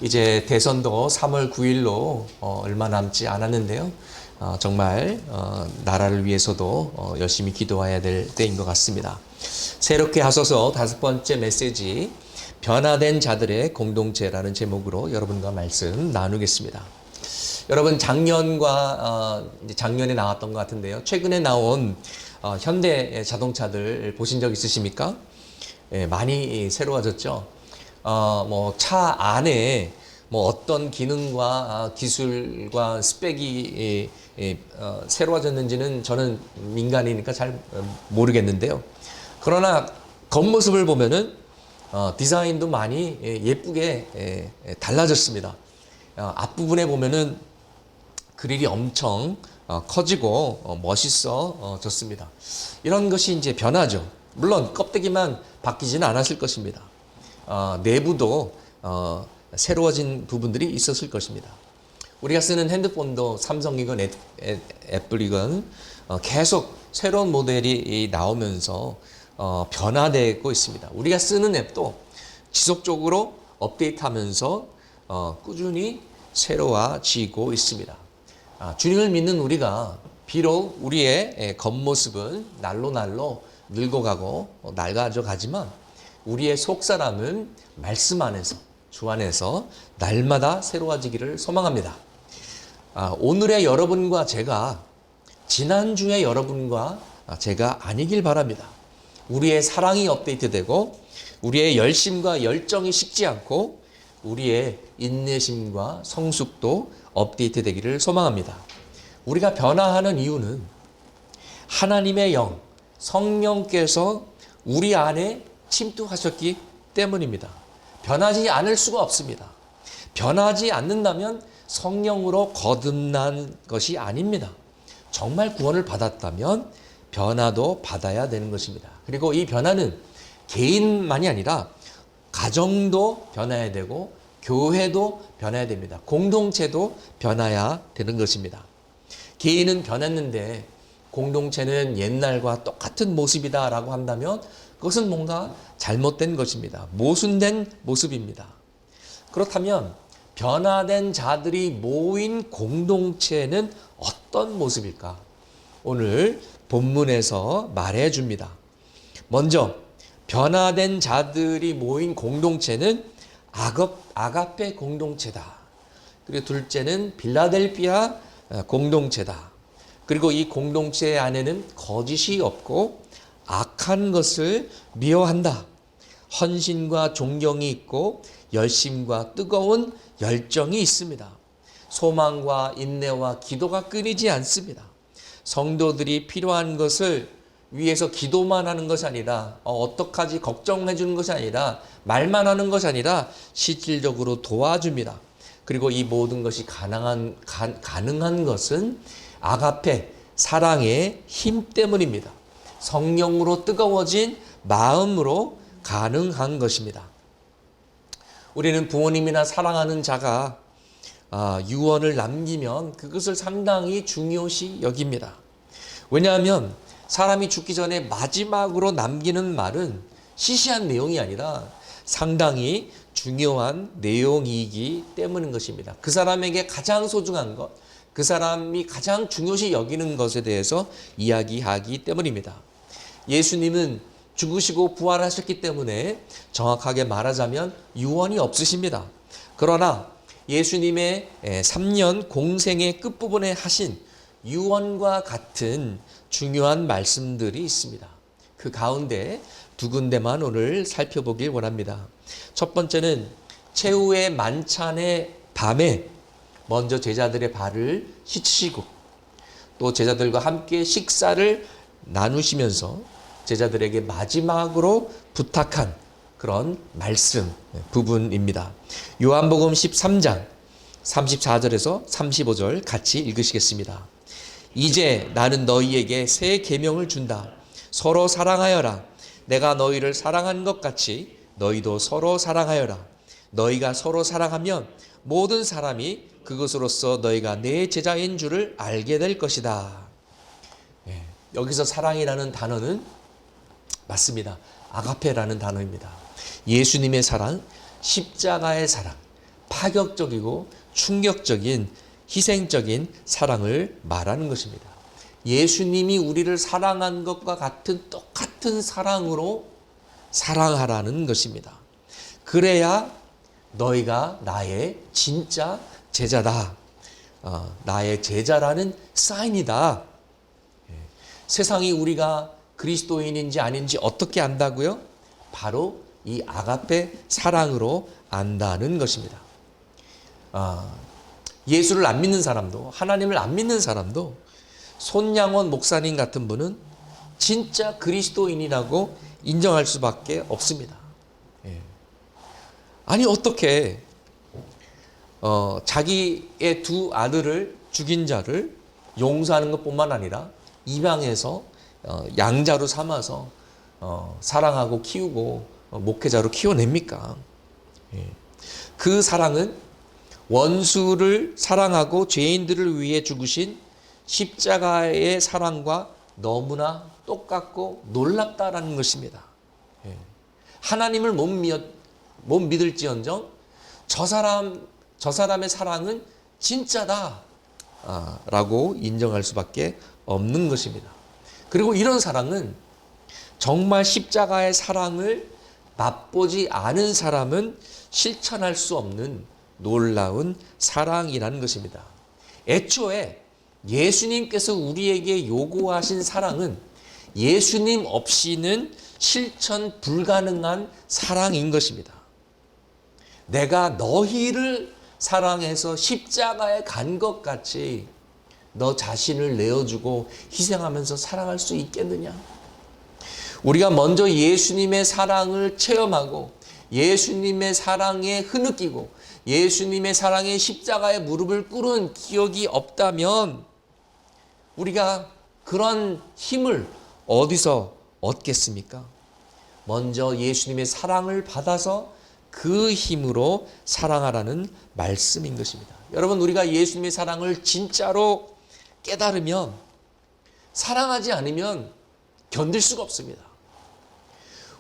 이제 대선도 3월 9일로 얼마 남지 않았는데요. 정말 나라를 위해서도 열심히 기도해야 될 때인 것 같습니다. 새롭게 하소서 5번째 메시지, 변화된 자들의 공동체라는 제목으로 여러분과 말씀 나누겠습니다. 여러분, 작년에 나왔던 것 같은데요. 최근에 나온 현대 자동차들 보신 적 있으십니까? 많이 새로워졌죠. 차 안에 어떤 기능과 기술과 스펙이 새로워졌는지는 저는 민간이니까 잘 모르겠는데요. 그러나 겉모습을 보면은 디자인도 많이 예쁘게 달라졌습니다. 앞부분에 보면은 그릴이 엄청 커지고 멋있어졌습니다. 이런 것이 이제 변화죠. 물론 껍데기만 바뀌지는 않았을 것입니다. 내부도 새로워진 부분들이 있었을 것입니다. 우리가 쓰는 핸드폰도 삼성이건 애플이건 계속 새로운 모델이 나오면서 변화되고 있습니다. 우리가 쓰는 앱도 지속적으로 업데이트하면서 꾸준히 새로워지고 있습니다. 주님을 믿는 우리가 비록 우리의 겉모습은 날로 늙어가고 낡아져 가지만 우리의 속사람은 말씀 안에서, 주 안에서 날마다 새로워지기를 소망합니다. 오늘의 여러분과 제가 지난주의 여러분과 제가 아니길 바랍니다. 우리의 사랑이 업데이트되고 우리의 열심과 열정이 식지 않고 우리의 인내심과 성숙도 업데이트되기를 소망합니다. 우리가 변화하는 이유는 하나님의 영, 성령께서 우리 안에 침투하셨기 때문입니다. 변하지 않을 수가 없습니다. 변하지 않는다면 성령으로 거듭난 것이 아닙니다. 정말 구원을 받았다면 변화도 받아야 되는 것입니다. 그리고 이 변화는 개인만이 아니라 가정도 변해야 되고 교회도 변해야 됩니다. 공동체도 변해야 되는 것입니다. 개인은 변했는데 공동체는 옛날과 똑같은 모습이다라고 한다면 그것은 뭔가 잘못된 것입니다. 모순된 모습입니다. 그렇다면 변화된 자들이 모인 공동체는 어떤 모습일까? 오늘 본문에서 말해 줍니다. 먼저 변화된 자들이 모인 공동체는 아가페 공동체다. 그리고 둘째는 빌라델피아 공동체다. 그리고 이 공동체 안에는 거짓이 없고 악한 것을 미워한다. 헌신과 존경이 있고 열심과 뜨거운 열정이 있습니다. 소망과 인내와 기도가 끊이지 않습니다. 성도들이 필요한 것을 위해서 기도만 하는 것이 아니라 어떡하지 걱정해 주는 것이 아니라 말만 하는 것이 아니라 실질적으로 도와줍니다. 그리고 이 모든 것이 가능한 것은 아가페, 사랑의 힘 때문입니다. 성령으로 뜨거워진 마음으로 가능한 것입니다. 우리는 부모님이나 사랑하는 자가 유언을 남기면 그것을 상당히 중요시 여깁니다. 왜냐하면 사람이 죽기 전에 마지막으로 남기는 말은 시시한 내용이 아니라 상당히 중요한 내용이기 때문인 것입니다. 그 사람에게 가장 소중한 것, 그 사람이 가장 중요시 여기는 것에 대해서 이야기하기 때문입니다. 예수님은 죽으시고 부활하셨기 때문에 정확하게 말하자면 유언이 없으십니다. 그러나 예수님의 3년 공생의 끝부분에 하신 유언과 같은 중요한 말씀들이 있습니다. 그 가운데 두 군데만 오늘 살펴보길 원합니다. 첫 번째는 최후의 만찬의 밤에 먼저 제자들의 발을 씻으시고 또 제자들과 함께 식사를 나누시면서 제자들에게 마지막으로 부탁한 그런 말씀 부분입니다. 요한복음 13장 34절에서 35절 같이 읽으시겠습니다. 이제 나는 너희에게 새 계명을 준다. 서로 사랑하여라. 내가 너희를 사랑한 것 같이 너희도 서로 사랑하여라. 너희가 서로 사랑하면 모든 사람이 그것으로써 너희가 내 제자인 줄을 알게 될 것이다. 여기서 사랑이라는 단어는 맞습니다. 아가페라는 단어입니다. 예수님의 사랑, 십자가의 사랑, 파격적이고 충격적인 희생적인 사랑을 말하는 것입니다. 예수님이 우리를 사랑한 것과 같은 똑같은 사랑으로 사랑하라는 것입니다. 그래야 너희가 나의 진짜 제자다. 나의 제자라는 사인이다. 세상이 우리가 그리스도인인지 아닌지 어떻게 안다고요? 바로 이 아가페 사랑으로 안다는 것입니다. 예수를 안 믿는 사람도, 하나님을 안 믿는 사람도 손양원 목사님 같은 분은 진짜 그리스도인이라고 인정할 수밖에 없습니다. 아니 어떻게 자기의 두 아들을 죽인 자를 용서하는 것뿐만 아니라 입양해서 양자로 삼아서 사랑하고 키우고 목회자로 키워냅니까? 그 사랑은 원수를 사랑하고 죄인들을 위해 죽으신 십자가의 사랑과 너무나 똑같고 놀랍다라는 것입니다. 하나님을 못 믿을지언정 저 사람의 사랑은 진짜다 라고 인정할 수밖에 없는 것입니다. 그리고 이런 사랑은 정말 십자가의 사랑을 맛보지 않은 사람은 실천할 수 없는 놀라운 사랑이라는 것입니다. 애초에 예수님께서 우리에게 요구하신 사랑은 예수님 없이는 실천 불가능한 사랑인 것입니다. 내가 너희를 사랑해서 십자가에 간 것 같이 너 자신을 내어주고 희생하면서 사랑할 수 있겠느냐? 우리가 먼저 예수님의 사랑을 체험하고 예수님의 사랑에 흐느끼고 예수님의 사랑에 십자가에 무릎을 꿇은 기억이 없다면 우리가 그런 힘을 어디서 얻겠습니까? 먼저 예수님의 사랑을 받아서 그 힘으로 사랑하라는 말씀인 것입니다. 여러분, 우리가 예수님의 사랑을 진짜로 깨달으면 사랑하지 않으면 견딜 수가 없습니다.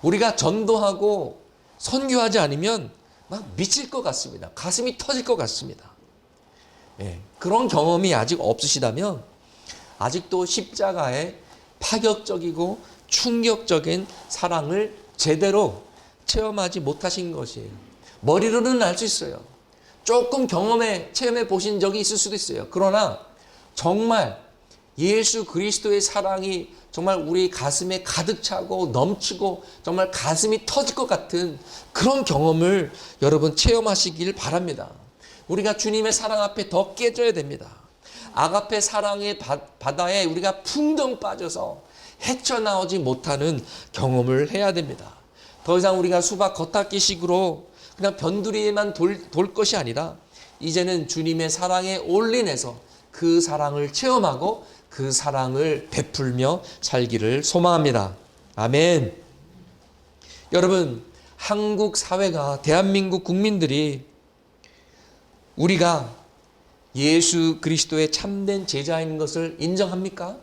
우리가 전도하고 선교하지 않으면 막 미칠 것 같습니다. 가슴이 터질 것 같습니다. 그런 경험이 아직 없으시다면 아직도 십자가의 파격적이고 충격적인 사랑을 제대로 체험하지 못하신 것이에요. 머리로는 알 수 있어요. 조금 체험해 보신 적이 있을 수도 있어요. 그러나 정말 예수 그리스도의 사랑이 정말 우리 가슴에 가득 차고 넘치고 정말 가슴이 터질 것 같은 그런 경험을 여러분 체험하시길 바랍니다. 우리가 주님의 사랑 앞에 더 깨져야 됩니다. 아가페 사랑의 바다에 우리가 풍덩 빠져서 헤쳐나오지 못하는 경험을 해야 됩니다. 더 이상 우리가 수박 겉핥기식으로 그냥 변두리에만 돌 것이 아니라 이제는 주님의 사랑에 올인해서 그 사랑을 체험하고 그 사랑을 베풀며 살기를 소망합니다. 아멘. 여러분, 한국 사회가, 대한민국 국민들이 우리가 예수 그리스도의 참된 제자인 것을 인정합니까?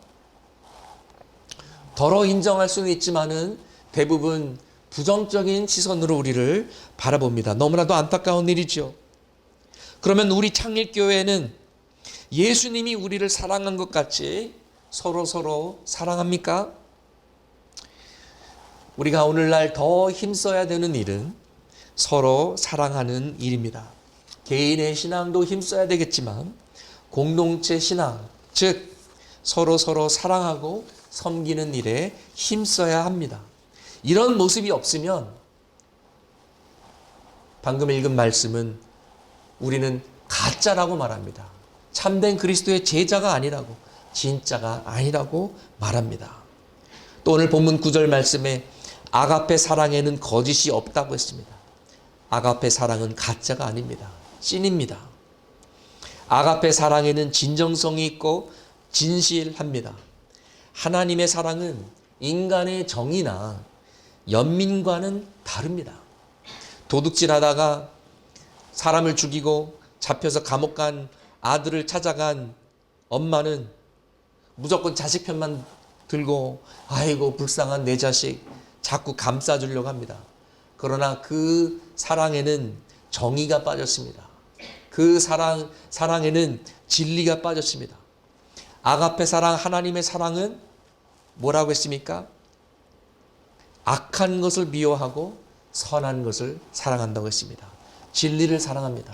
덜어 인정할 수는 있지만은 대부분 부정적인 시선으로 우리를 바라봅니다. 너무나도 안타까운 일이죠. 그러면 우리 창립교회는 예수님이 우리를 사랑한 것 같이 서로 사랑합니까? 우리가 오늘날 더 힘써야 되는 일은 서로 사랑하는 일입니다. 개인의 신앙도 힘써야 되겠지만 공동체 신앙, 즉 서로 사랑하고 섬기는 일에 힘써야 합니다. 이런 모습이 없으면 방금 읽은 말씀은 우리는 가짜라고 말합니다. 참된 그리스도의 제자가 아니라고, 진짜가 아니라고 말합니다. 또 오늘 본문 9절 말씀에 아가페 사랑에는 거짓이 없다고 했습니다. 아가페 사랑은 가짜가 아닙니다. 찐입니다. 아가페 사랑에는 진정성이 있고 진실합니다. 하나님의 사랑은 인간의 정의나 연민과는 다릅니다. 도둑질하다가 사람을 죽이고 잡혀서 감옥 간 아들을 찾아간 엄마는 무조건 자식 편만 들고 아이고 불쌍한 내 자식 자꾸 감싸주려고 합니다. 그러나 그 사랑에는 정의가 빠졌습니다. 그 사랑에는 진리가 빠졌습니다. 아가페 사랑, 하나님의 사랑은 뭐라고 했습니까? 악한 것을 미워하고 선한 것을 사랑한다고 했습니다. 진리를 사랑합니다.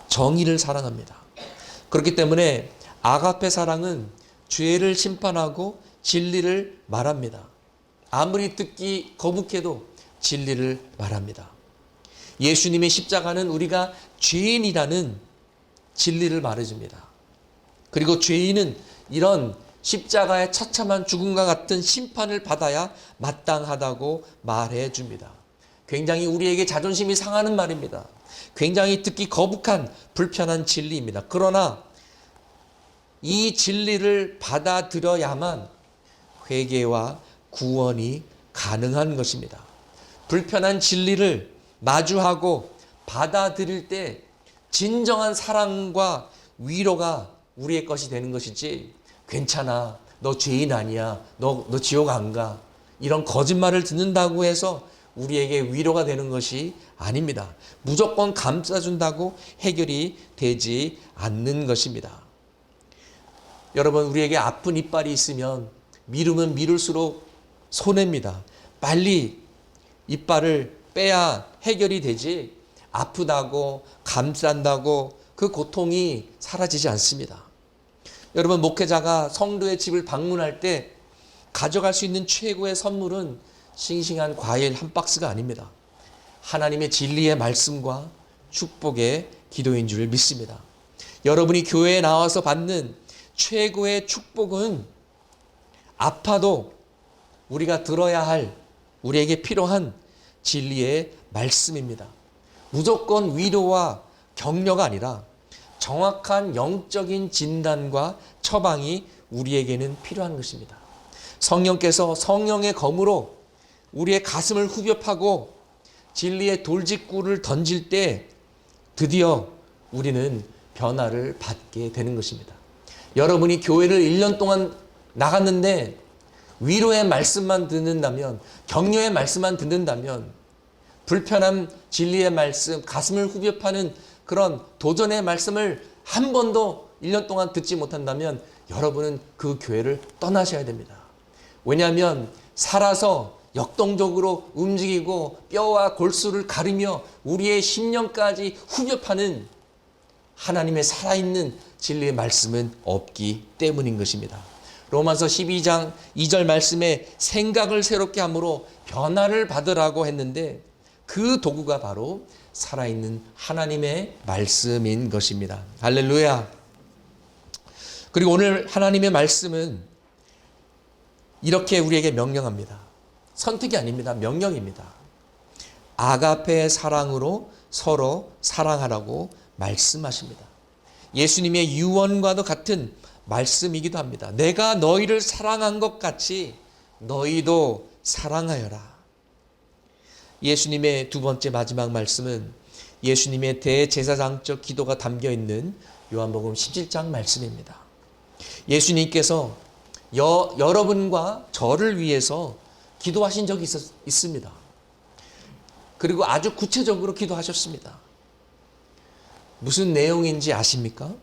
정의를 사랑합니다. 그렇기 때문에 아가페 사랑은 죄를 심판하고 진리를 말합니다. 아무리 듣기 거북해도 진리를 말합니다. 예수님의 십자가는 우리가 죄인이라는 진리를 말해줍니다. 그리고 죄인은 이런 십자가의 처참한 죽음과 같은 심판을 받아야 마땅하다고 말해줍니다. 굉장히 우리에게 자존심이 상하는 말입니다. 굉장히 듣기 거북한 불편한 진리입니다. 그러나 이 진리를 받아들여야만 회개와 구원이 가능한 것입니다. 불편한 진리를 마주하고 받아들일 때 진정한 사랑과 위로가 우리의 것이 되는 것이지, 괜찮아, 너 죄인 아니야, 너 지옥 안 가, 이런 거짓말을 듣는다고 해서 우리에게 위로가 되는 것이 아닙니다. 무조건 감싸준다고 해결이 되지 않는 것입니다. 여러분, 우리에게 아픈 이빨이 있으면 미루면 미룰수록 손해입니다. 빨리 이빨을 빼야 해결이 되지, 아프다고 감싼다고 그 고통이 사라지지 않습니다. 여러분, 목회자가 성도의 집을 방문할 때 가져갈 수 있는 최고의 선물은 싱싱한 과일 한 박스가 아닙니다. 하나님의 진리의 말씀과 축복의 기도인 줄 믿습니다. 여러분이 교회에 나와서 받는 최고의 축복은 아파도 우리가 들어야 할, 우리에게 필요한 진리의 말씀입니다. 무조건 위로와 격려가 아니라 정확한 영적인 진단과 처방이 우리에게는 필요한 것입니다. 성령께서 성령의 검으로 우리의 가슴을 후벼 파고 진리의 돌직구를 던질 때 드디어 우리는 변화를 받게 되는 것입니다. 여러분이 교회를 1년 동안 나갔는데 위로의 말씀만 듣는다면, 격려의 말씀만 듣는다면, 불편한 진리의 말씀, 가슴을 후벼 파는 그런 도전의 말씀을 한 번도 1년 동안 듣지 못한다면 여러분은 그 교회를 떠나셔야 됩니다. 왜냐하면 살아서 역동적으로 움직이고 뼈와 골수를 가르며 우리의 심령까지 후벼 파는 하나님의 살아있는 진리의 말씀은 없기 때문인 것입니다. 로마서 12장 2절 말씀에 생각을 새롭게 함으로 변화를 받으라고 했는데 그 도구가 바로 살아있는 하나님의 말씀인 것입니다. 할렐루야. 그리고 오늘 하나님의 말씀은 이렇게 우리에게 명령합니다. 선택이 아닙니다. 명령입니다. 아가페의 사랑으로 서로 사랑하라고 말씀하십니다. 예수님의 유언과도 같은 말씀이기도 합니다. 내가 너희를 사랑한 것 같이 너희도 사랑하여라. 예수님의 두 번째 마지막 말씀은 예수님의 대제사장적 기도가 담겨 있는 요한복음 17장 말씀입니다. 예수님께서 여러분과 저를 위해서 기도하신 적이 있습니다. 그리고 아주 구체적으로 기도하셨습니다. 무슨 내용인지 아십니까?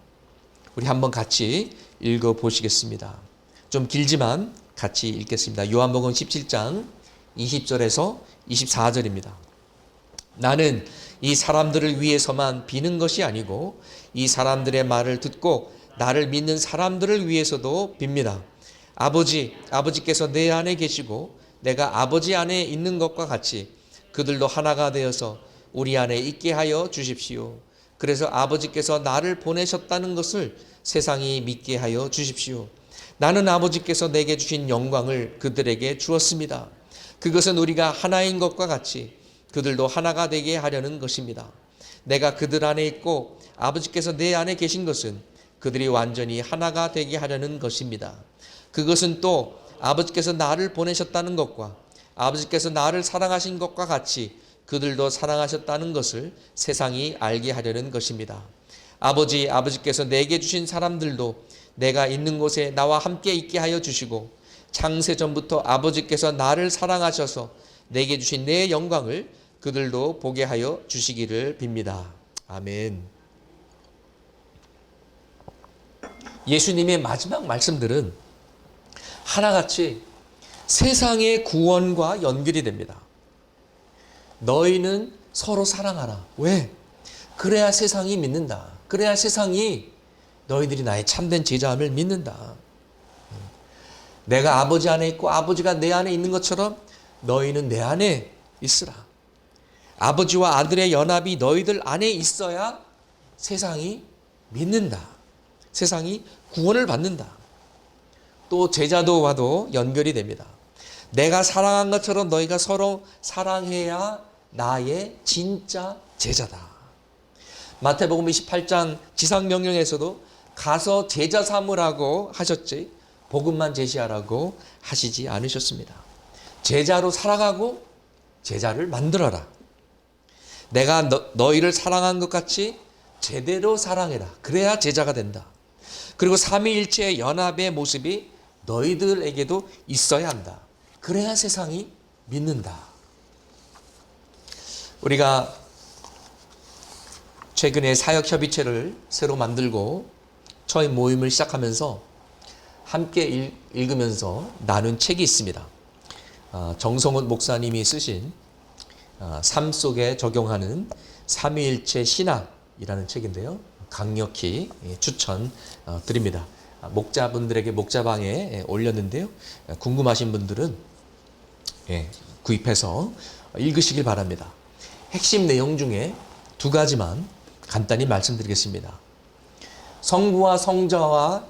우리 한번 같이 읽어보시겠습니다. 좀 길지만 같이 읽겠습니다. 요한복음 17장 20절에서 24절입니다. 나는 이 사람들을 위해서만 비는 것이 아니고 이 사람들의 말을 듣고 나를 믿는 사람들을 위해서도 빕니다. 아버지께서 내 안에 계시고 내가 아버지 안에 있는 것과 같이 그들도 하나가 되어서 우리 안에 있게 하여 주십시오. 그래서 아버지께서 나를 보내셨다는 것을 세상이 믿게 하여 주십시오. 나는 아버지께서 내게 주신 영광을 그들에게 주었습니다. 그것은 우리가 하나인 것과 같이 그들도 하나가 되게 하려는 것입니다. 내가 그들 안에 있고 아버지께서 내 안에 계신 것은 그들이 완전히 하나가 되게 하려는 것입니다. 그것은 또 아버지께서 나를 보내셨다는 것과 아버지께서 나를 사랑하신 것과 같이 그들도 사랑하셨다는 것을 세상이 알게 하려는 것입니다. 아버지께서 내게 주신 사람들도 내가 있는 곳에 나와 함께 있게 하여 주시고 창세전부터 아버지께서 나를 사랑하셔서 내게 주신 내 영광을 그들도 보게 하여 주시기를 빕니다. 아멘. 예수님의 마지막 말씀들은 하나같이 세상의 구원과 연결이 됩니다. 너희는 서로 사랑하라. 왜? 그래야 세상이 믿는다. 그래야 세상이 너희들이 나의 참된 제자함을 믿는다. 내가 아버지 안에 있고 아버지가 내 안에 있는 것처럼 너희는 내 안에 있으라. 아버지와 아들의 연합이 너희들 안에 있어야 세상이 믿는다. 세상이 구원을 받는다. 또 제자도와도 연결이 됩니다. 내가 사랑한 것처럼 너희가 서로 사랑해야 나의 진짜 제자다. 마태복음 28장 지상명령에서도 가서 제자 삼으라고 하셨지 복음만 제시하라고 하시지 않으셨습니다. 제자로 살아가고 제자를 만들어라. 내가 너희를 사랑한 것 같이 제대로 사랑해라. 그래야 제자가 된다. 그리고 삼위일체의 연합의 모습이 너희들에게도 있어야 한다. 그래야 세상이 믿는다. 우리가 최근에 사역협의체를 새로 만들고 처음 모임을 시작하면서 함께 읽으면서 나눈 책이 있습니다. 정성훈 목사님이 쓰신 삶 속에 적용하는 삼위일체 신학이라는 책인데요. 강력히 추천드립니다. 목자분들에게 목자방에 올렸는데요. 궁금하신 분들은 구입해서 읽으시길 바랍니다. 핵심 내용 중에 두 가지만 간단히 말씀드리겠습니다. 성부와 성자와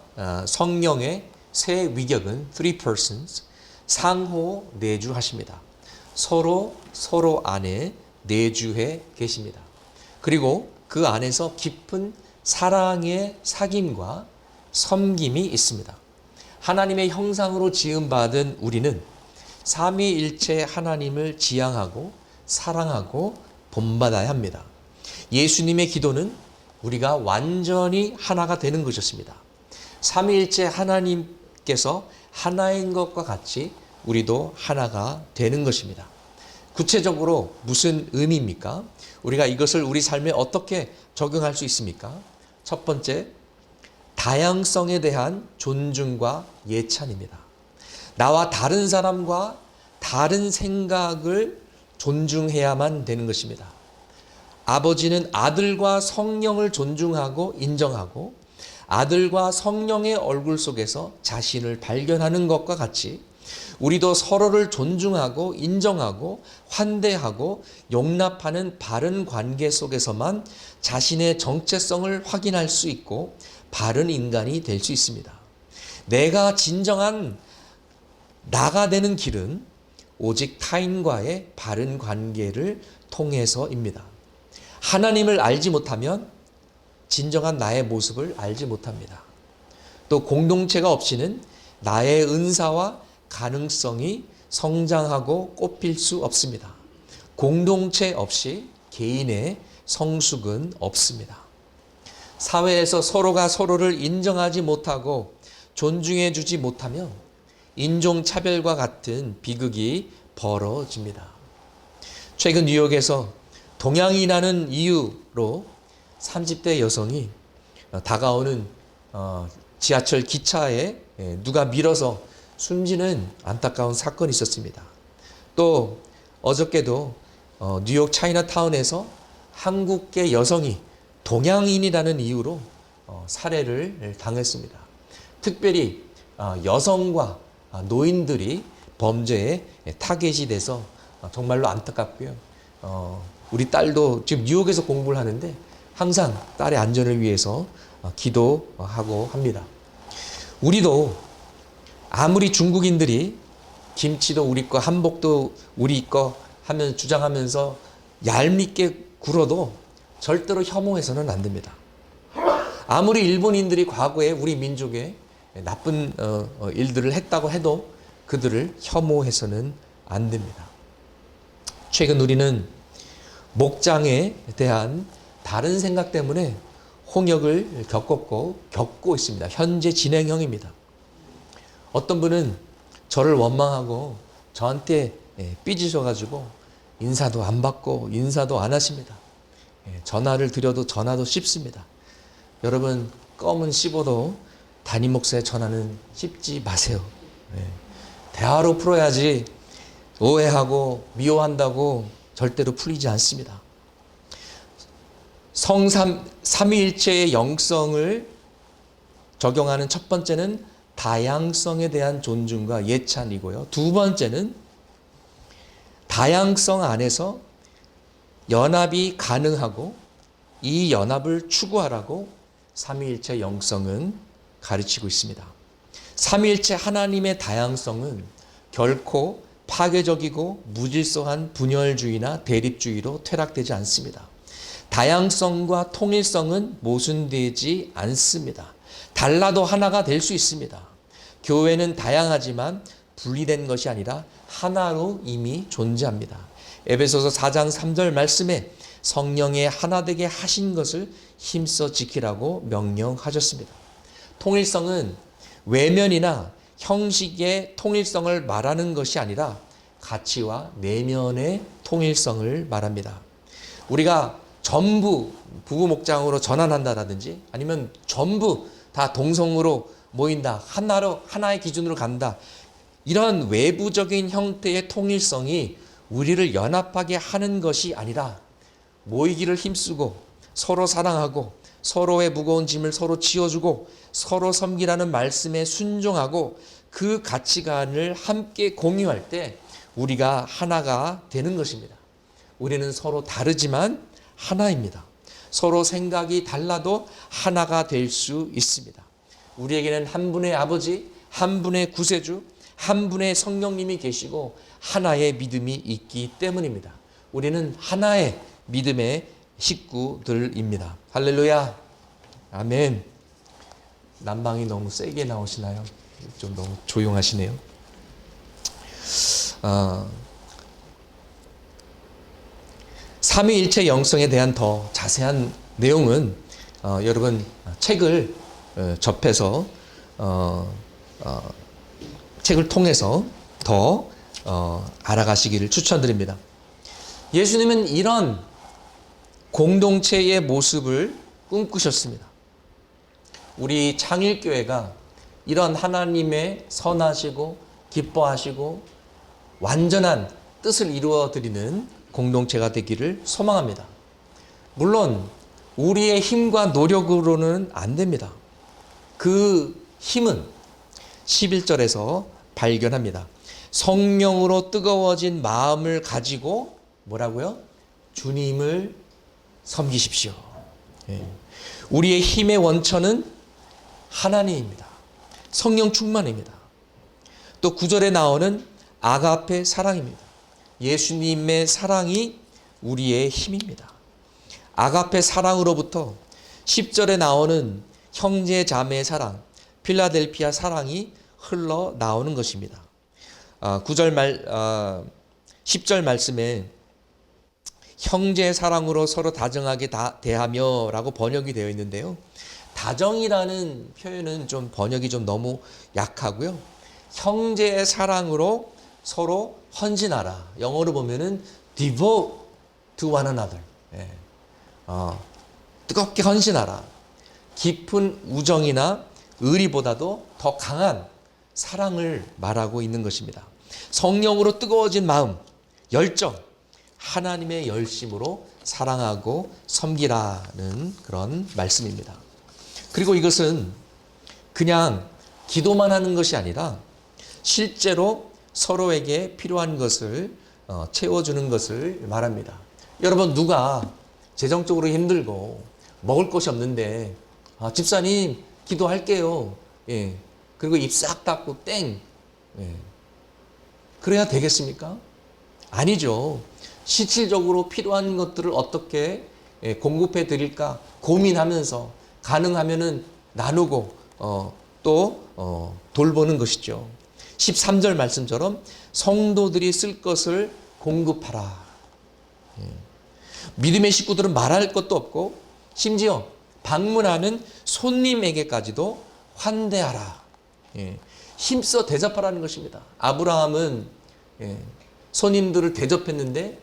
성령의 세 위격은 three persons 상호 내주하십니다. 서로 안에 내주해 계십니다. 그리고 그 안에서 깊은 사랑의 사귐과 섬김이 있습니다. 하나님의 형상으로 지음받은 우리는 삼위일체 하나님을 지향하고 사랑하고 본받아야 합니다. 예수님의 기도는 우리가 완전히 하나가 되는 것이었습니다. 삼위일체 하나님께서 하나인 것과 같이 우리도 하나가 되는 것입니다. 구체적으로 무슨 의미입니까? 우리가 이것을 우리 삶에 어떻게 적용할 수 있습니까? 첫 번째, 다양성에 대한 존중과 예찬입니다. 나와 다른 사람과 다른 생각을 존중해야만 되는 것입니다. 아버지는 아들과 성령을 존중하고 인정하고 아들과 성령의 얼굴 속에서 자신을 발견하는 것과 같이 우리도 서로를 존중하고 인정하고 환대하고 용납하는 바른 관계 속에서만 자신의 정체성을 확인할 수 있고 바른 인간이 될 수 있습니다. 내가 진정한 나가 되는 길은 오직 타인과의 바른 관계를 통해서입니다. 하나님을 알지 못하면 진정한 나의 모습을 알지 못합니다. 또 공동체가 없이는 나의 은사와 가능성이 성장하고 꽃필 수 없습니다. 공동체 없이 개인의 성숙은 없습니다. 사회에서 서로가 서로를 인정하지 못하고 존중해 주지 못하면 인종차별과 같은 비극이 벌어집니다. 최근 뉴욕에서 동양이라는 이유로 30대 여성이 다가오는 지하철 기차에 누가 밀어서 숨지는 안타까운 사건이 있었습니다. 또 어저께도 뉴욕 차이나타운에서 한국계 여성이 동양인이라는 이유로 살해를 당했습니다. 특별히 여성과 노인들이 범죄에 타겟이 돼서 정말로 안타깝고요. 우리 딸도 지금 뉴욕에서 공부를 하는데 항상 딸의 안전을 위해서 기도하고 합니다. 우리도 아무리 중국인들이 김치도 우리 거, 한복도 우리 거 하면 주장하면서 얄밉게 굴어도 절대로 혐오해서는 안 됩니다. 아무리 일본인들이 과거에 우리 민족에 나쁜 일들을 했다고 해도 그들을 혐오해서는 안 됩니다. 최근 우리는 목장에 대한 다른 생각 때문에 홍역을 겪고 있습니다. 현재 진행형입니다. 어떤 분은 저를 원망하고 저한테 삐지셔가지고 인사도 안 받고 인사도 안 하십니다. 전화를 드려도 전화도 씹습니다. 여러분 껌은 씹어도 담임 목사의 전화는 씹지 마세요. 예. 대화로 풀어야지 오해하고 미워한다고 절대로 풀리지 않습니다. 삼위일체의 영성을 적용하는 첫 번째는 다양성에 대한 존중과 예찬이고요. 두 번째는 다양성 안에서 연합이 가능하고 이 연합을 추구하라고 삼위일체 영성은 가르치고 있습니다. 삼위일체 하나님의 다양성은 결코 파괴적이고 무질서한 분열주의나 대립주의로 퇴락되지 않습니다. 다양성과 통일성은 모순되지 않습니다. 달라도 하나가 될 수 있습니다. 교회는 다양하지만 분리된 것이 아니라 하나로 이미 존재합니다. 에베소서 4장 3절 말씀에 성령의 하나 되게 하신 것을 힘써 지키라고 명령하셨습니다. 통일성은 외면이나 형식의 통일성을 말하는 것이 아니라 가치와 내면의 통일성을 말합니다. 우리가 전부 부부 목장으로 전환한다라든지 아니면 전부 다 동성으로 모인다, 하나의 기준으로 간다, 이런 외부적인 형태의 통일성이 우리를 연합하게 하는 것이 아니라 모이기를 힘쓰고 서로 사랑하고 서로의 무거운 짐을 서로 지어주고 서로 섬기라는 말씀에 순종하고 그 가치관을 함께 공유할 때 우리가 하나가 되는 것입니다. 우리는 서로 다르지만 하나입니다. 서로 생각이 달라도 하나가 될 수 있습니다. 우리에게는 한 분의 아버지, 한 분의 구세주, 한 분의 성령님이 계시고 하나의 믿음이 있기 때문입니다. 우리는 하나의 믿음의 식구들입니다. 할렐루야. 아멘. 난방이 너무 세게 나오시나요? 좀 너무 조용하시네요. 삼위일체 영성에 대한 더 자세한 내용은 여러분 책을 접해서 책을 통해서 더 알아가시기를 추천드립니다. 예수님은 이런 공동체의 모습을 꿈꾸셨습니다. 우리 창일교회가 이런 하나님의 선하시고 기뻐하시고 완전한 뜻을 이루어드리는 공동체가 되기를 소망합니다. 물론 우리의 힘과 노력으로는 안 됩니다. 그 힘은 11절에서 발견합니다. 성령으로 뜨거워진 마음을 가지고 뭐라고요? 주님을 섬기십시오. 우리의 힘의 원천은 하나님입니다. 성령 충만입니다. 또 9절에 나오는 아가페 사랑입니다. 예수님의 사랑이 우리의 힘입니다. 아가페 사랑으로부터 10절에 나오는 형제 자매의 사랑, 필라델피아 사랑이 흘러나오는 것입니다. 10절 말씀에 형제의 사랑으로 서로 다정하게 대하며 라고 번역이 되어 있는데요. 다정이라는 표현은 좀 번역이 좀 너무 약하고요. 형제의 사랑으로 서로 헌신하라. 영어로 보면은 devote to one another. 뜨겁게 헌신하라. 깊은 우정이나 의리보다도 더 강한 사랑을 말하고 있는 것입니다. 성령으로 뜨거워진 마음, 열정, 하나님의 열심으로 사랑하고 섬기라는 그런 말씀입니다. 그리고 이것은 그냥 기도만 하는 것이 아니라 실제로 서로에게 필요한 것을 채워주는 것을 말합니다. 여러분, 누가 재정적으로 힘들고 먹을 것이 없는데 집사님 기도할게요. 그리고 입 싹 닫고 땡. 그래야 되겠습니까? 아니죠. 실질적으로 필요한 것들을 어떻게 공급해 드릴까 고민하면서 가능하면은 나누고 또 돌보는 것이죠. 13절 말씀처럼 성도들이 쓸 것을 공급하라. 믿음의 식구들은 말할 것도 없고 심지어 방문하는 손님에게까지도 환대하라. 힘써 대접하라는 것입니다. 아브라함은 손님들을 대접했는데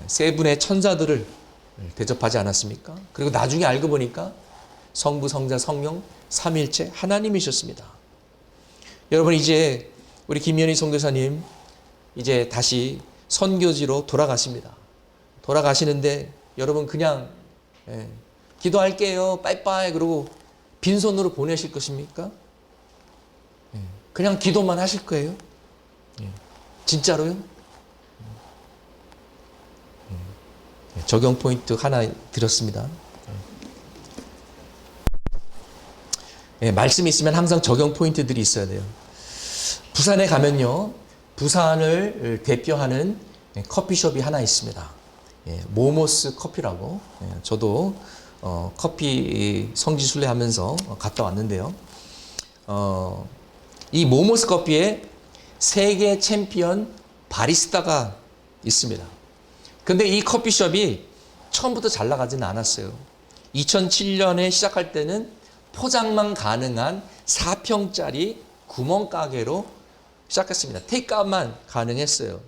세 분의 천사들을 대접하지 않았습니까? 그리고 나중에 알고 보니까 성부, 성자, 성령, 삼위일체 하나님이셨습니다. 여러분, 이제 우리 김연희 선교사님 이제 다시 선교지로 돌아가십니다. 돌아가시는데 여러분 그냥 기도할게요 빠이빠이 그러고 빈손으로 보내실 것입니까? 그냥 기도만 하실 거예요? 진짜로요? 적용 포인트 하나 드렸습니다. 말씀이 있으면 항상 적용 포인트들이 있어야 돼요. 부산에 가면요, 부산을 대표하는 커피숍이 하나 있습니다. 모모스 커피라고. 저도 커피 성지순례 하면서 갔다 왔는데요. 이 모모스 커피에 세계 챔피언 바리스타가 있습니다. 근데 이 커피숍이 처음부터 잘 나가지는 않았어요. 2007년에 시작할 때는 포장만 가능한 4평짜리 구멍가게로 시작했습니다. 테이크아웃만 가능했어요.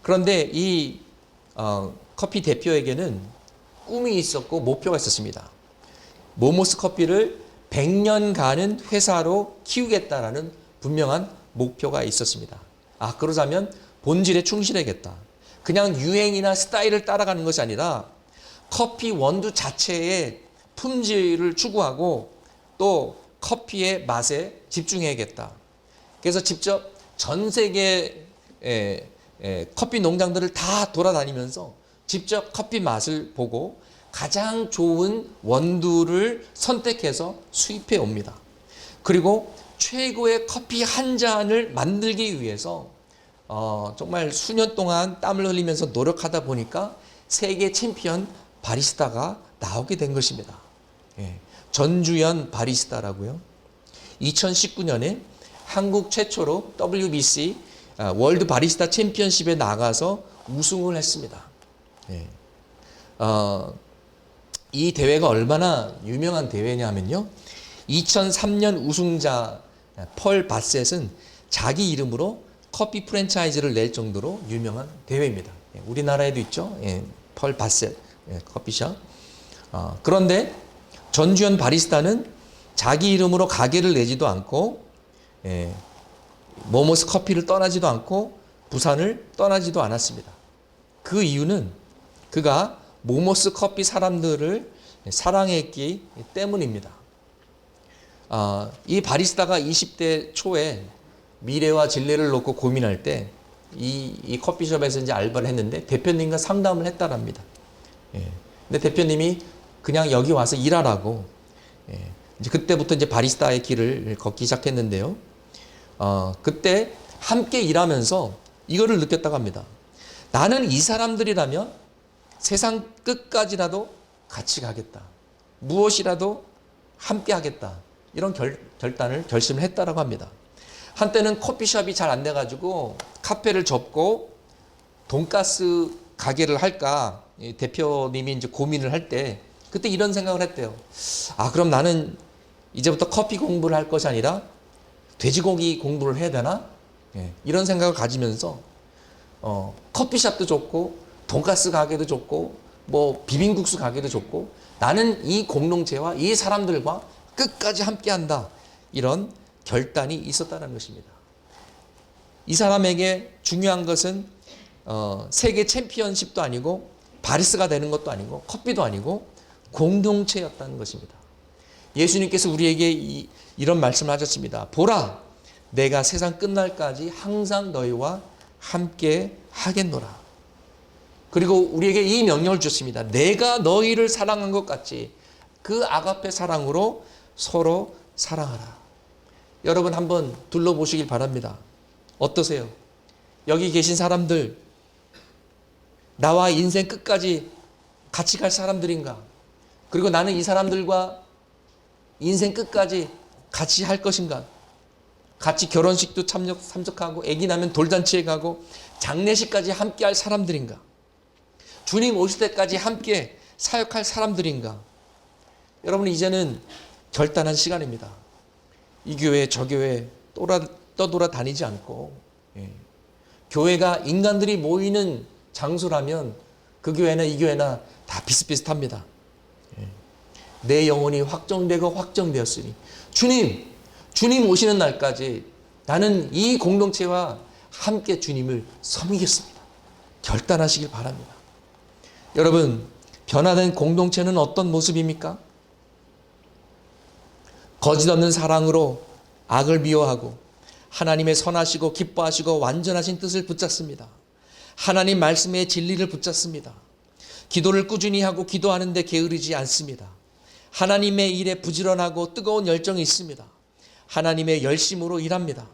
그런데 이 커피 대표에게는 꿈이 있었고 목표가 있었습니다. 모모스 커피를 100년간은 회사로 키우겠다라는 분명한 목표가 있었습니다. 그러자면 본질에 충실해야겠다. 그냥 유행이나 스타일을 따라가는 것이 아니라 커피 원두 자체의 품질을 추구하고 또 커피의 맛에 집중해야겠다. 그래서 직접 전 세계 커피 농장들을 다 돌아다니면서 직접 커피 맛을 보고 가장 좋은 원두를 선택해서 수입해 옵니다. 그리고 최고의 커피 한 잔을 만들기 위해서 정말 수년 동안 땀을 흘리면서 노력하다 보니까 세계 챔피언 바리스타가 나오게 된 것입니다. 전주연 바리스타라고요. 2019년에 한국 최초로 WBC 월드 바리스타 챔피언십에 나가서 우승을 했습니다. 이 대회가 얼마나 유명한 대회냐면요. 2003년 우승자 펄 바셋은 자기 이름으로 커피 프랜차이즈를 낼 정도로 유명한 대회입니다. 우리나라에도 있죠. 펄 바셋 커피숍. 그런데 전주현 바리스타는 자기 이름으로 가게를 내지도 않고 모모스 커피를 떠나지도 않고 부산을 떠나지도 않았습니다. 그 이유는 그가 모모스 커피 사람들을 사랑했기 때문입니다. 이 바리스타가 20대 초에 미래와 진례를 놓고 고민할 때 이 커피숍에서 이제 알바를 했는데 대표님과 상담을 했다랍니다. 근데 대표님이 그냥 여기 와서 일하라고 이제 그때부터 이제 바리스타의 길을 걷기 시작했는데요. 그때 함께 일하면서 이거를 느꼈다고 합니다. 나는 이 사람들이라면 세상 끝까지라도 같이 가겠다. 무엇이라도 함께 하겠다. 이런 결심을 했다라고 합니다. 한때는 커피숍이 잘 안 돼가지고 카페를 접고 돈가스 가게를 할까 대표님이 이제 고민을 할 때 그때 이런 생각을 했대요. 그럼 나는 이제부터 커피 공부를 할 것이 아니라 돼지고기 공부를 해야 되나? 이런 생각을 가지면서 커피숍도 좋고 돈가스 가게도 좋고 뭐 비빔국수 가게도 좋고 나는 이 공동체와 이 사람들과 끝까지 함께한다. 이런 결단이 있었다는 것입니다. 이 사람에게 중요한 것은 세계 챔피언십도 아니고 바리스가 되는 것도 아니고 커피도 아니고 공동체였다는 것입니다. 예수님께서 우리에게 이런 말씀을 하셨습니다. 보라, 내가 세상 끝날까지 항상 너희와 함께 하겠노라. 그리고 우리에게 이 명령을 주셨습니다. 내가 너희를 사랑한 것 같이 그 아가페 사랑으로 서로 사랑하라. 여러분 한번 둘러보시길 바랍니다. 어떠세요? 여기 계신 사람들 나와 인생 끝까지 같이 갈 사람들인가? 그리고 나는 이 사람들과 인생 끝까지 같이 할 것인가? 같이 결혼식도 참석하고 아기 나면 돌잔치에 가고 장례식까지 함께 할 사람들인가? 주님 오실 때까지 함께 사역할 사람들인가? 여러분 이제는 결단한 시간입니다. 이 교회 저 교회 떠돌아 다니지 않고 교회가 인간들이 모이는 장소라면 그 교회나 이 교회나 다 비슷비슷합니다. 내 영혼이 확정되고 확정되었으니 주님 오시는 날까지 나는 이 공동체와 함께 주님을 섬기겠습니다. 결단하시길 바랍니다. 여러분, 변화된 공동체는 어떤 모습입니까? 거짓 없는 사랑으로 악을 미워하고 하나님의 선하시고 기뻐하시고 완전하신 뜻을 붙잡습니다. 하나님 말씀의 진리를 붙잡습니다. 기도를 꾸준히 하고 기도하는데 게으르지 않습니다. 하나님의 일에 부지런하고 뜨거운 열정이 있습니다. 하나님의 열심으로 일합니다.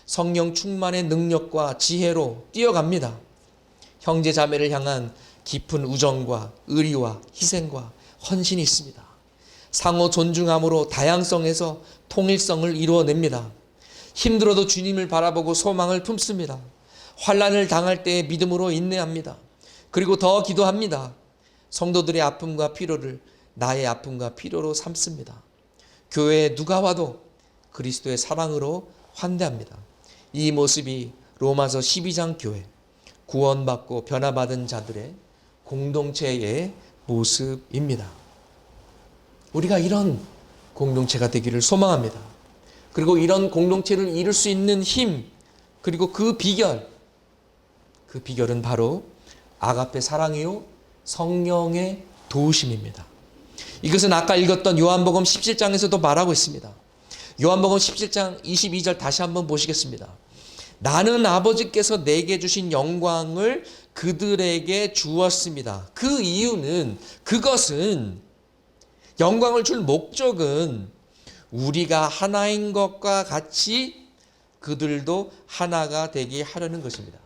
성령 충만의 능력과 지혜로 뛰어갑니다. 형제 자매를 향한 깊은 우정과 의리와 희생과 헌신이 있습니다. 상호 존중함으로 다양성에서 통일성을 이루어냅니다. 힘들어도 주님을 바라보고 소망을 품습니다. 환난을 당할 때에 믿음으로 인내합니다. 그리고 더 기도합니다. 성도들의 아픔과 피로를 나의 아픔과 피로로 삼습니다. 교회에 누가 와도 그리스도의 사랑으로 환대합니다. 이 모습이 로마서 12장 교회, 구원받고 변화받은 자들의 공동체의 모습입니다. 우리가 이런 공동체가 되기를 소망합니다. 그리고 이런 공동체를 이룰 수 있는 힘, 그리고 그 비결은 바로 아가페 사랑이요 성령의 도우심입니다. 이것은 아까 읽었던 요한복음 17장에서도 말하고 있습니다. 요한복음 17장 22절 다시 한번 보시겠습니다. 나는 아버지께서 내게 주신 영광을 그들에게 주었습니다. 그 이유는, 그것은, 영광을 줄 목적은 우리가 하나인 것과 같이 그들도 하나가 되게 하려는 것입니다.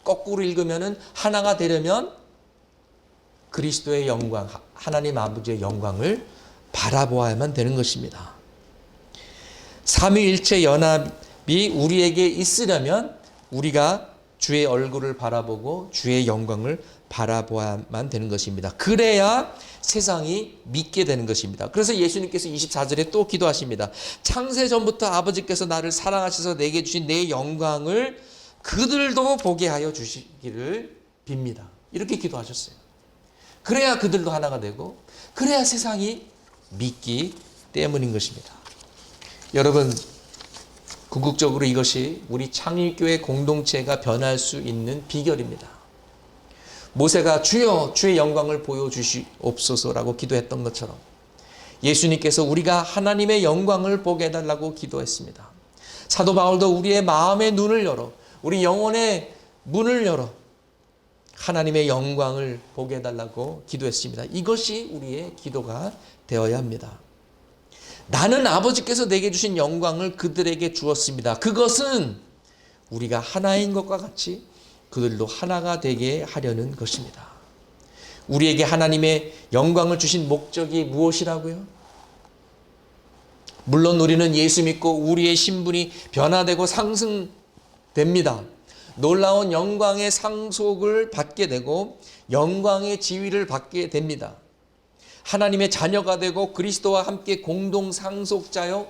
거꾸로 읽으면 하나가 되려면 그리스도의 영광, 하나님 아버지의 영광을 바라보아야만 되는 것입니다. 삼위일체 연합이 우리에게 있으려면 우리가 주의 얼굴을 바라보고 주의 영광을 바라보아야만 되는 것입니다. 그래야 세상이 믿게 되는 것입니다. 그래서 예수님께서 24절에 또 기도하십니다. 창세 전부터 아버지께서 나를 사랑하셔서 내게 주신 내 영광을 그들도 보게 하여 주시기를 빕니다. 이렇게 기도하셨어요. 그래야 그들도 하나가 되고 그래야 세상이 믿기 때문인 것입니다. 여러분, 궁극적으로 이것이 우리 창일교회 공동체가 변할 수 있는 비결입니다. 모세가 주여 주의 영광을 보여주시옵소서라고 기도했던 것처럼 예수님께서 우리가 하나님의 영광을 보게 해달라고 기도했습니다. 사도 바울도 우리의 마음의 눈을 열어, 우리 영혼의 문을 열어 하나님의 영광을 보게 해달라고 기도했습니다. 이것이 우리의 기도가 되어야 합니다. 나는 아버지께서 내게 주신 영광을 그들에게 주었습니다. 그것은 우리가 하나인 것과 같이 그들도 하나가 되게 하려는 것입니다. 우리에게 하나님의 영광을 주신 목적이 무엇이라고요? 물론 우리는 예수 믿고 우리의 신분이 변화되고 상승됩니다. 놀라운 영광의 상속을 받게 되고 영광의 지위를 받게 됩니다. 하나님의 자녀가 되고 그리스도와 함께 공동 상속자요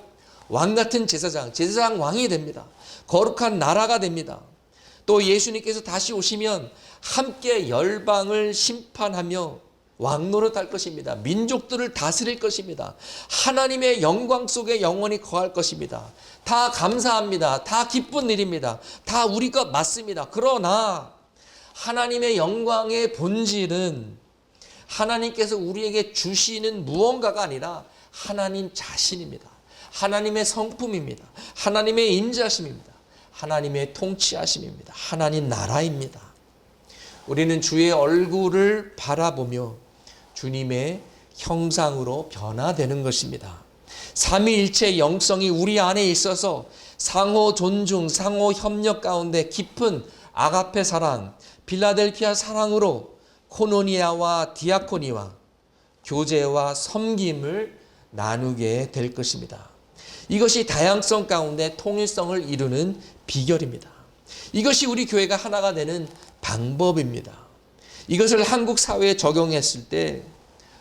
왕같은 제사장 왕이 됩니다. 거룩한 나라가 됩니다. 또 예수님께서 다시 오시면 함께 열방을 심판하며 왕노릇할 것입니다. 민족들을 다스릴 것입니다. 하나님의 영광 속에 영원히 거할 것입니다. 다 감사합니다. 다 기쁜 일입니다. 다 우리 것 맞습니다. 그러나 하나님의 영광의 본질은 하나님께서 우리에게 주시는 무언가가 아니라 하나님 자신입니다. 하나님의 성품입니다. 하나님의 임재하심입니다. 하나님의 통치하심입니다. 하나님 나라입니다. 우리는 주의 얼굴을 바라보며 주님의 형상으로 변화되는 것입니다. 삼위일체의 영성이 우리 안에 있어서 상호 존중, 상호 협력 가운데 깊은 아가페 사랑, 필라델피아 사랑으로 코노니아와 디아코니와 교제와 섬김을 나누게 될 것입니다. 이것이 다양성 가운데 통일성을 이루는 비결입니다. 이것이 우리 교회가 하나가 되는 방법입니다. 이것을 한국 사회에 적용했을 때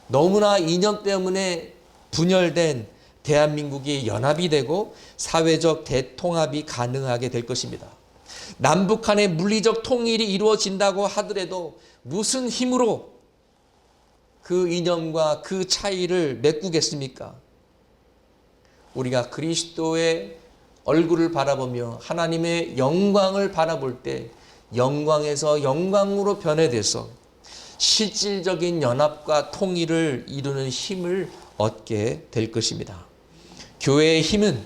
너무나 이념 때문에 분열된 대한민국이 연합이 되고 사회적 대통합이 가능하게 될 것입니다. 남북 간의 물리적 통일이 이루어진다고 하더라도 무슨 힘으로 그 이념과 그 차이를 메꾸겠습니까? 우리가 그리스도의 얼굴을 바라보며 하나님의 영광을 바라볼 때 영광에서 영광으로 변해돼서 실질적인 연합과 통일을 이루는 힘을 얻게 될 것입니다. 교회의 힘은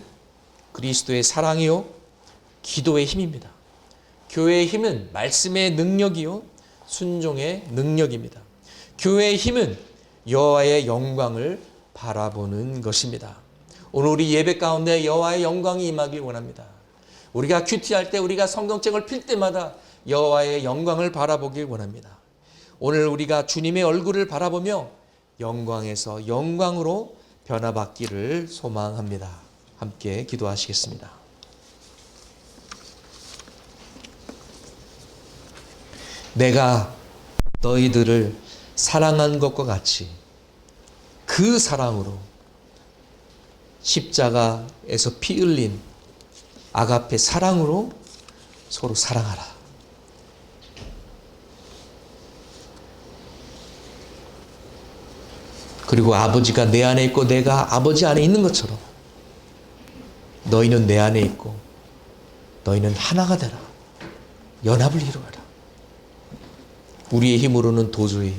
그리스도의 사랑이요 기도의 힘입니다. 교회의 힘은 말씀의 능력이요 순종의 능력입니다. 교회의 힘은 여호와의 영광을 바라보는 것입니다. 오늘 우리 예배 가운데 여호와의 영광이 임하길 원합니다. 우리가 큐티할 때, 우리가 성경책을 필 때마다 여호와의 영광을 바라보길 원합니다. 오늘 우리가 주님의 얼굴을 바라보며 영광에서 영광으로 변화받기를 소망합니다. 함께 기도하시겠습니다. 내가 너희들을 사랑한 것과 같이 그 사랑으로 십자가에서 피 흘린 아가페 사랑으로 서로 사랑하라. 그리고 아버지가 내 안에 있고 내가 아버지 안에 있는 것처럼 너희는 내 안에 있고 너희는 하나가 되라. 연합을 이루어라. 우리의 힘으로는 도저히